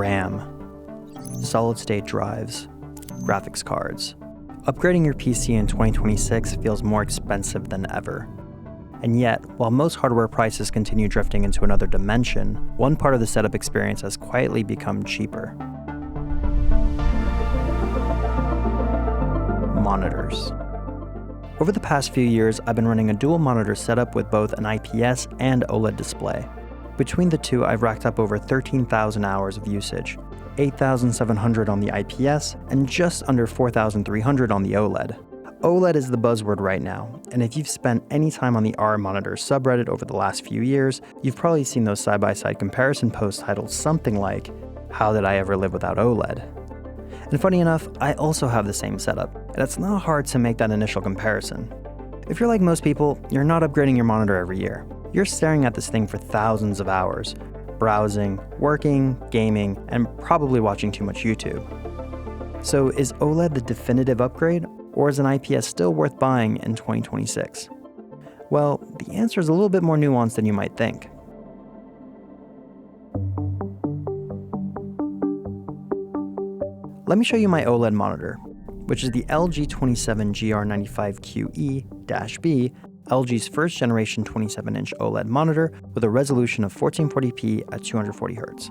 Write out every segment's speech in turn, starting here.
RAM, solid-state drives, graphics cards. Upgrading your PC in 2026 feels more expensive than ever. And yet, while most hardware prices continue drifting into another dimension, one part of the setup experience has quietly become cheaper. Monitors. Over the past few years, I've been running a dual monitor setup with both an IPS and OLED display. Between the two, I've racked up over 13,000 hours of usage, 8,700 on the IPS and just under 4,300 on the OLED. OLED is the buzzword right now, and if you've spent any time on the R Monitor subreddit over the last few years, you've probably seen those side-by-side comparison posts titled something like, "How did I ever live without OLED?" And funny enough, I also have the same setup, and it's not hard to make that initial comparison. If you're like most people, you're not upgrading your monitor every year. You're staring at this thing for thousands of hours, browsing, working, gaming, and probably watching too much YouTube. So is OLED the definitive upgrade, or is an IPS still worth buying in 2026? Well, the answer is a little bit more nuanced than you might think. Let me show you my OLED monitor, which is the LG 27GR95QE-B, LG's first generation 27-inch OLED monitor with a resolution of 1440p at 240Hz.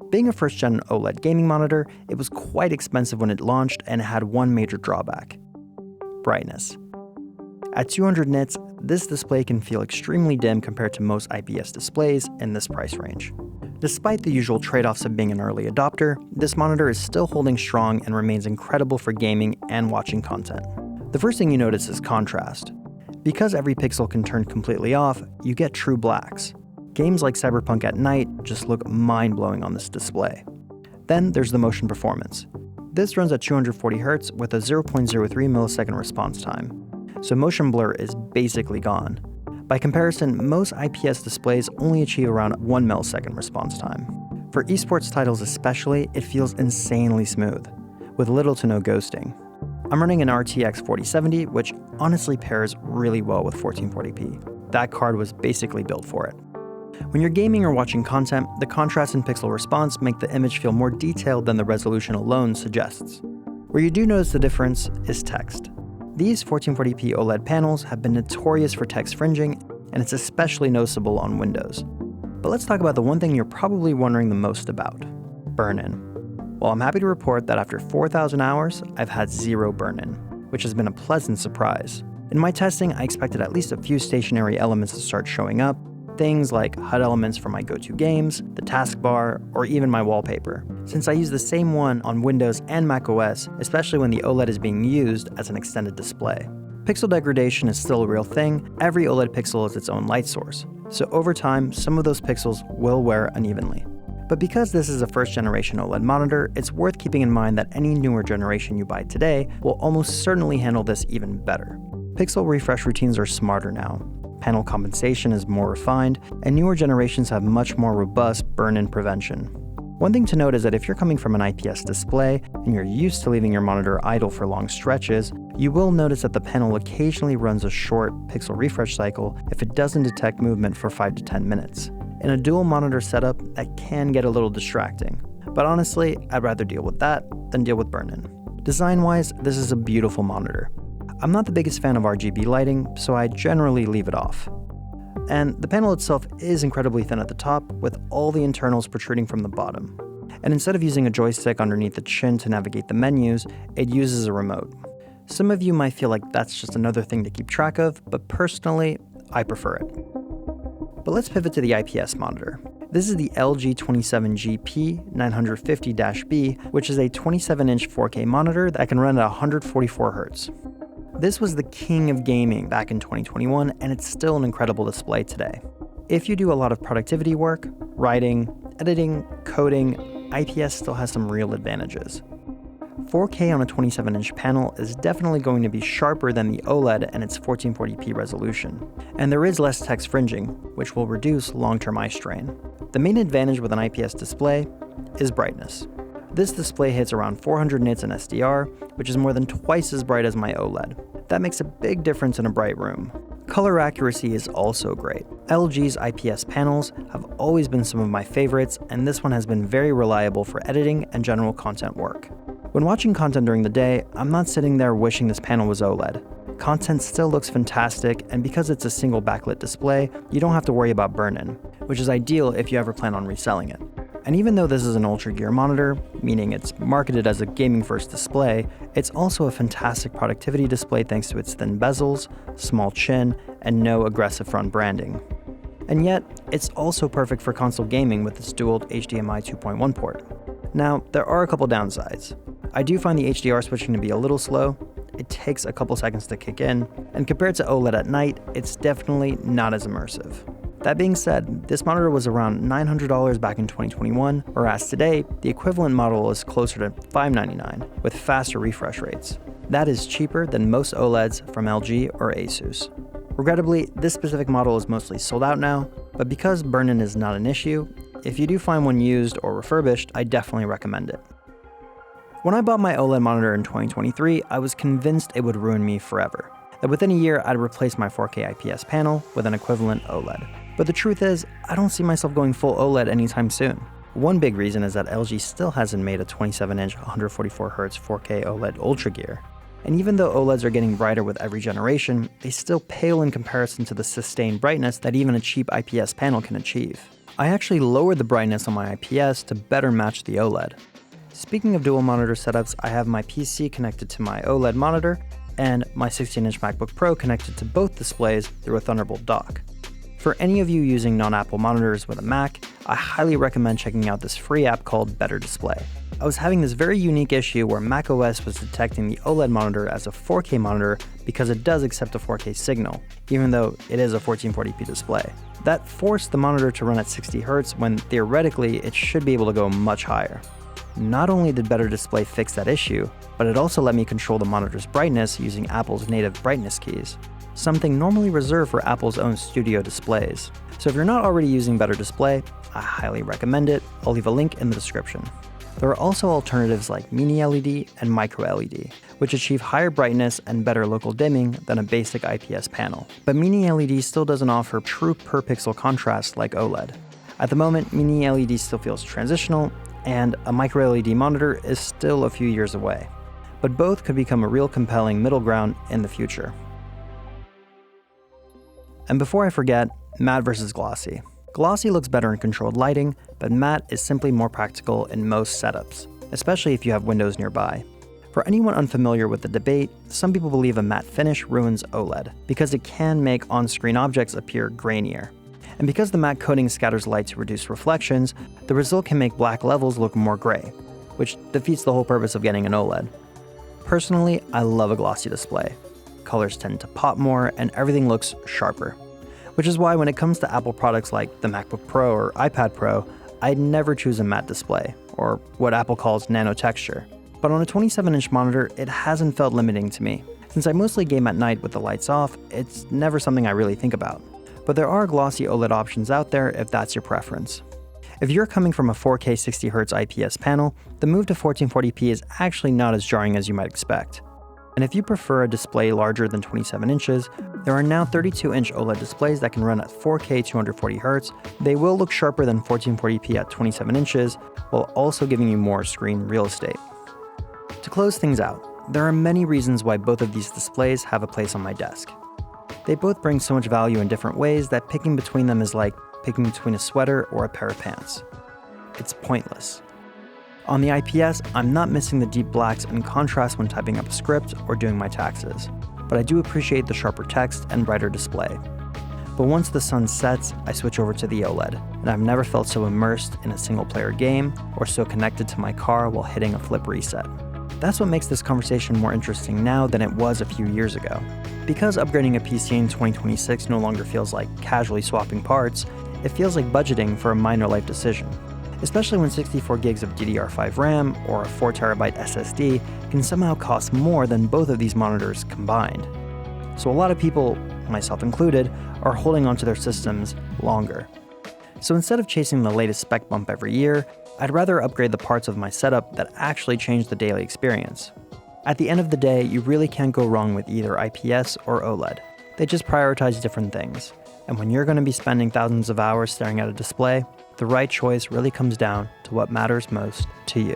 Being a first-gen OLED gaming monitor, it was quite expensive when it launched and had one major drawback: brightness. At 200 nits, this display can feel extremely dim compared to most IPS displays in this price range. Despite the usual trade-offs of being an early adopter, this monitor is still holding strong and remains incredible for gaming and watching content. The first thing you notice is contrast. Because every pixel can turn completely off, you get true blacks. Games like Cyberpunk at night just look mind-blowing on this display. Then there's the motion performance. This runs at 240Hz with a 0.03 millisecond response time, so motion blur is basically gone. By comparison, most IPS displays only achieve around 1 millisecond response time. For esports titles especially, it feels insanely smooth, with little to no ghosting. I'm running an RTX 4070, which honestly pairs really well with 1440p. That card was basically built for it. When you're gaming or watching content, the contrast and pixel response make the image feel more detailed than the resolution alone suggests. Where you do notice the difference is text. These 1440p OLED panels have been notorious for text fringing, and it's especially noticeable on Windows. But let's talk about the one thing you're probably wondering the most about: burn-in. Well, I'm happy to report that after 4,000 hours, I've had zero burn-in, which has been a pleasant surprise. In my testing, I expected at least a few stationary elements to start showing up, things like HUD elements for my go-to games, the taskbar, or even my wallpaper, since I use the same one on Windows and macOS, especially when the OLED is being used as an extended display. Pixel degradation is still a real thing. Every OLED pixel is its own light source, so over time, some of those pixels will wear unevenly. But because this is a first-generation OLED monitor, it's worth keeping in mind that any newer generation you buy today will almost certainly handle this even better. Pixel refresh routines are smarter now. Panel compensation is more refined, and newer generations have much more robust burn-in prevention. One thing to note is that if you're coming from an IPS display and you're used to leaving your monitor idle for long stretches, you will notice that the panel occasionally runs a short pixel refresh cycle if it doesn't detect movement for 5 to 10 minutes. In a dual monitor setup, that can get a little distracting. But honestly, I'd rather deal with that than deal with burn-in. Design-wise, this is a beautiful monitor. I'm not the biggest fan of RGB lighting, so I generally leave it off. And the panel itself is incredibly thin at the top, with all the internals protruding from the bottom. And instead of using a joystick underneath the chin to navigate the menus, it uses a remote. Some of you might feel like that's just another thing to keep track of, but personally, I prefer it. But let's pivot to the IPS monitor. This is the LG 27GP950-B, which is a 27-inch 4K monitor that can run at 144Hz. This was the king of gaming back in 2021, and it's still an incredible display today. If you do a lot of productivity work, writing, editing, coding, IPS still has some real advantages. 4K on a 27-inch panel is definitely going to be sharper than the OLED and its 1440p resolution. And there is less text fringing, which will reduce long-term eye strain. The main advantage with an IPS display is brightness. This display hits around 400 nits in SDR, which is more than twice as bright as my OLED. That makes a big difference in a bright room. Color accuracy is also great. LG's IPS panels have always been some of my favorites, and this one has been very reliable for editing and general content work. When watching content during the day, I'm not sitting there wishing this panel was OLED. Content still looks fantastic, and because it's a single backlit display, you don't have to worry about burn-in, which is ideal if you ever plan on reselling it. And even though this is an UltraGear monitor, meaning it's marketed as a gaming-first display, it's also a fantastic productivity display thanks to its thin bezels, small chin, and no aggressive front branding. And yet, it's also perfect for console gaming with its dual HDMI 2.1 port. Now, there are a couple downsides. I do find the HDR switching to be a little slow. It takes a couple seconds to kick in, and compared to OLED at night, it's definitely not as immersive. That being said, this monitor was around $900 back in 2021, whereas today, the equivalent model is closer to $599 with faster refresh rates. That is cheaper than most OLEDs from LG or Asus. Regrettably, this specific model is mostly sold out now, but because burn-in is not an issue, if you do find one used or refurbished, I definitely recommend it. When I bought my OLED monitor in 2023, I was convinced it would ruin me forever. That within a year, I'd replace my 4K IPS panel with an equivalent OLED. But the truth is, I don't see myself going full OLED anytime soon. One big reason is that LG still hasn't made a 27-inch 144Hz 4K OLED UltraGear. And even though OLEDs are getting brighter with every generation, they still pale in comparison to the sustained brightness that even a cheap IPS panel can achieve. I actually lowered the brightness on my IPS to better match the OLED. Speaking of dual monitor setups, I have my PC connected to my OLED monitor and my 16-inch MacBook Pro connected to both displays through a Thunderbolt dock. For any of you using non-Apple monitors with a Mac, I highly recommend checking out this free app called BetterDisplay. I was having this very unique issue where macOS was detecting the OLED monitor as a 4K monitor because it does accept a 4K signal, even though it is a 1440p display. That forced the monitor to run at 60Hz when theoretically it should be able to go much higher. Not only did BetterDisplay fix that issue, but it also let me control the monitor's brightness using Apple's native brightness keys, something normally reserved for Apple's own studio displays. So if you're not already using BetterDisplay, I highly recommend it. I'll leave a link in the description. There are also alternatives like Mini LED and Micro LED, which achieve higher brightness and better local dimming than a basic IPS panel. But Mini LED still doesn't offer true per pixel contrast like OLED. At the moment, Mini LED still feels transitional, and a Micro LED monitor is still a few years away. But both could become a real compelling middle ground in the future. And before I forget, matte versus glossy. Glossy looks better in controlled lighting, but matte is simply more practical in most setups, especially if you have windows nearby. For anyone unfamiliar with the debate, some people believe a matte finish ruins OLED because it can make on-screen objects appear grainier. And because the matte coating scatters light to reduce reflections, the result can make black levels look more gray, which defeats the whole purpose of getting an OLED. Personally, I love a glossy display. Colors tend to pop more and everything looks sharper. Which is why when it comes to Apple products like the MacBook Pro or iPad Pro, I'd never choose a matte display, or what Apple calls nano texture. But on a 27-inch monitor, it hasn't felt limiting to me. Since I mostly game at night with the lights off, it's never something I really think about. But there are glossy OLED options out there if that's your preference. If you're coming from a 4K 60Hz IPS panel, the move to 1440p is actually not as jarring as you might expect. And if you prefer a display larger than 27 inches, there are now 32-inch OLED displays that can run at 4K 240Hz. They will look sharper than 1440p at 27 inches, while also giving you more screen real estate. To close things out, there are many reasons why both of these displays have a place on my desk. They both bring so much value in different ways that picking between them is like picking between a sweater or a pair of pants. It's pointless. On the IPS, I'm not missing the deep blacks and contrast when typing up a script or doing my taxes, but I do appreciate the sharper text and brighter display. But once the sun sets, I switch over to the OLED, and I've never felt so immersed in a single-player game or so connected to my car while hitting a flip reset. That's what makes this conversation more interesting now than it was a few years ago. Because upgrading a PC in 2026 no longer feels like casually swapping parts, it feels like budgeting for a minor life decision. Especially when 64 gigs of DDR5 RAM or a 4TB SSD can somehow cost more than both of these monitors combined. So a lot of people, myself included, are holding onto their systems longer. So instead of chasing the latest spec bump every year, I'd rather upgrade the parts of my setup that actually change the daily experience. At the end of the day, you really can't go wrong with either IPS or OLED. They just prioritize different things. And when you're going to be spending thousands of hours staring at a display, the right choice really comes down to what matters most to you.